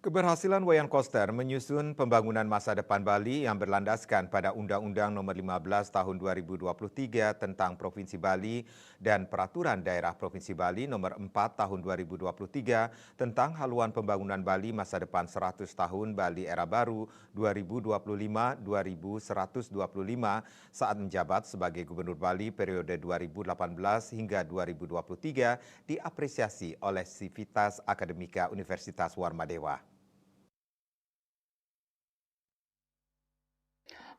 Keberhasilan Wayan Koster menyusun pembangunan masa depan Bali yang berlandaskan pada Undang-Undang Nomor 15 Tahun 2023 tentang Provinsi Bali dan Peraturan Daerah Provinsi Bali Nomor 4 Tahun 2023 tentang haluan pembangunan Bali masa depan 100 tahun Bali era baru 2025-2125 saat menjabat sebagai Gubernur Bali periode 2018 hingga 2023 diapresiasi oleh Sivitas Akademika Universitas Warmadewa.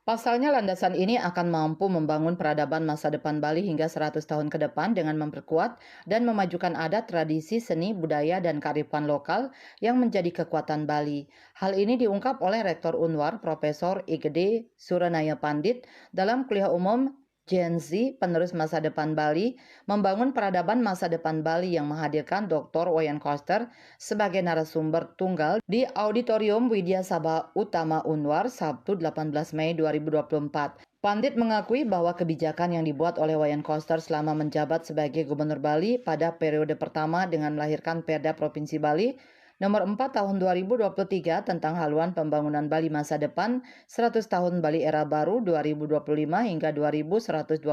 Pasalnya landasan ini akan mampu membangun peradaban masa depan Bali hingga 100 tahun ke depan dengan memperkuat dan memajukan adat, tradisi, seni, budaya, dan kearifan lokal yang menjadi kekuatan Bali. Hal ini diungkap oleh Rektor Unwar, Profesor Igede Suranaya Pandit dalam kuliah umum Gen Z, penerus masa depan Bali, membangun peradaban masa depan Bali yang menghadirkan Dr. Wayan Koster sebagai narasumber tunggal di Auditorium Widya Sabha Utama Unwar Sabtu 18 Mei 2024. Pandit mengakui bahwa kebijakan yang dibuat oleh Wayan Koster selama menjabat sebagai Gubernur Bali pada periode pertama dengan melahirkan Perda Provinsi Bali Nomor 4 Tahun 2023 tentang haluan pembangunan Bali masa depan 100 tahun Bali era baru 2025 hingga 2125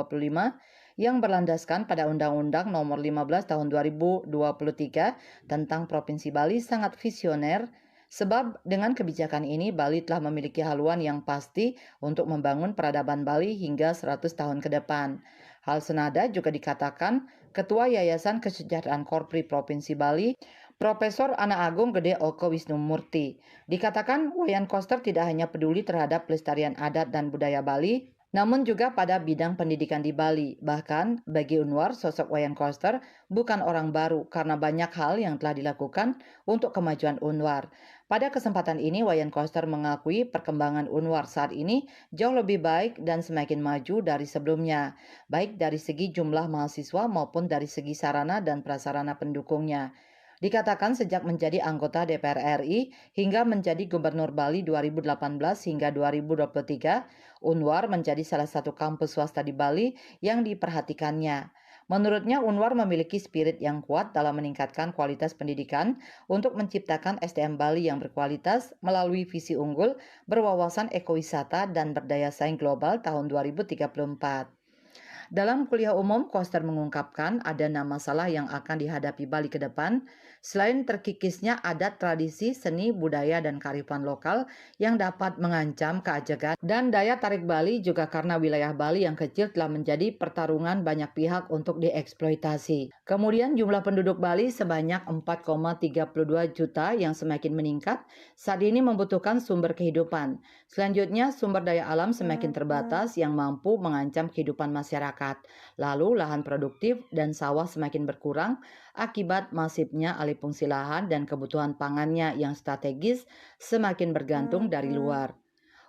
yang berlandaskan pada Undang-Undang Nomor 15 Tahun 2023 tentang Provinsi Bali sangat visioner. Sebab dengan kebijakan ini Bali telah memiliki haluan yang pasti untuk membangun peradaban Bali hingga 100 tahun ke depan. Hal senada juga dikatakan Ketua Yayasan Kesejahteraan Korpri Provinsi Bali, Profesor Ana Agung Gede Oko Wisnumurti. Dikatakan Wayan Koster tidak hanya peduli terhadap pelestarian adat dan budaya Bali, namun juga pada bidang pendidikan di Bali. Bahkan bagi Unwar, sosok Wayan Koster bukan orang baru karena banyak hal yang telah dilakukan untuk kemajuan Unwar. Pada kesempatan ini, Wayan Koster mengakui perkembangan Unwar saat ini jauh lebih baik dan semakin maju dari sebelumnya, baik dari segi jumlah mahasiswa maupun dari segi sarana dan prasarana pendukungnya. Dikatakan sejak menjadi anggota DPR RI hingga menjadi Gubernur Bali 2018 hingga 2023, Unwar menjadi salah satu kampus swasta di Bali yang diperhatikannya. Menurutnya, Unwar memiliki spirit yang kuat dalam meningkatkan kualitas pendidikan untuk menciptakan SDM Bali yang berkualitas melalui visi unggul, berwawasan ekowisata, dan berdaya saing global tahun 2034. Dalam kuliah umum, Koster mengungkapkan ada 6 masalah yang akan dihadapi Bali ke depan, selain terkikisnya adat, tradisi, seni, budaya, dan kearifan lokal yang dapat mengancam keajegan dan daya tarik Bali juga karena wilayah Bali yang kecil telah menjadi pertarungan banyak pihak untuk dieksploitasi. Kemudian jumlah penduduk Bali sebanyak 4,32 juta yang semakin meningkat saat ini membutuhkan sumber kehidupan. Selanjutnya, sumber daya alam semakin terbatas yang mampu mengancam kehidupan masyarakat. Lalu lahan produktif dan sawah semakin berkurang akibat masifnya alih fungsi lahan dan kebutuhan pangannya yang strategis semakin bergantung dari luar.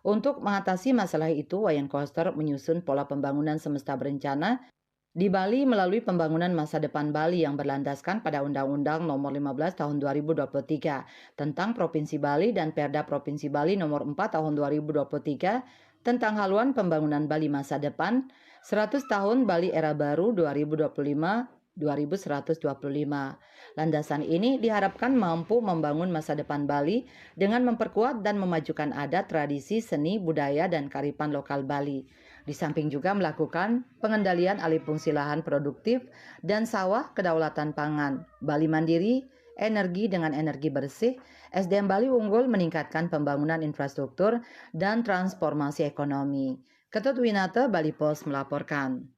Untuk mengatasi masalah itu, Wayan Koster menyusun pola pembangunan semesta berencana di Bali melalui pembangunan masa depan Bali yang berlandaskan pada Undang-Undang Nomor 15 Tahun 2023 tentang Provinsi Bali dan Perda Provinsi Bali Nomor 4 Tahun 2023 tentang haluan pembangunan Bali masa depan 100 tahun Bali era baru 2025-2125. Landasan ini diharapkan mampu membangun masa depan Bali dengan memperkuat dan memajukan adat, tradisi, seni, budaya, dan kearifan lokal Bali. Di samping juga melakukan pengendalian alih fungsi lahan produktif dan sawah, kedaulatan pangan, Bali mandiri, energi dengan energi bersih, SDM Bali unggul meningkatkan pembangunan infrastruktur dan transformasi ekonomi. Ketut Winata, Bali Post melaporkan.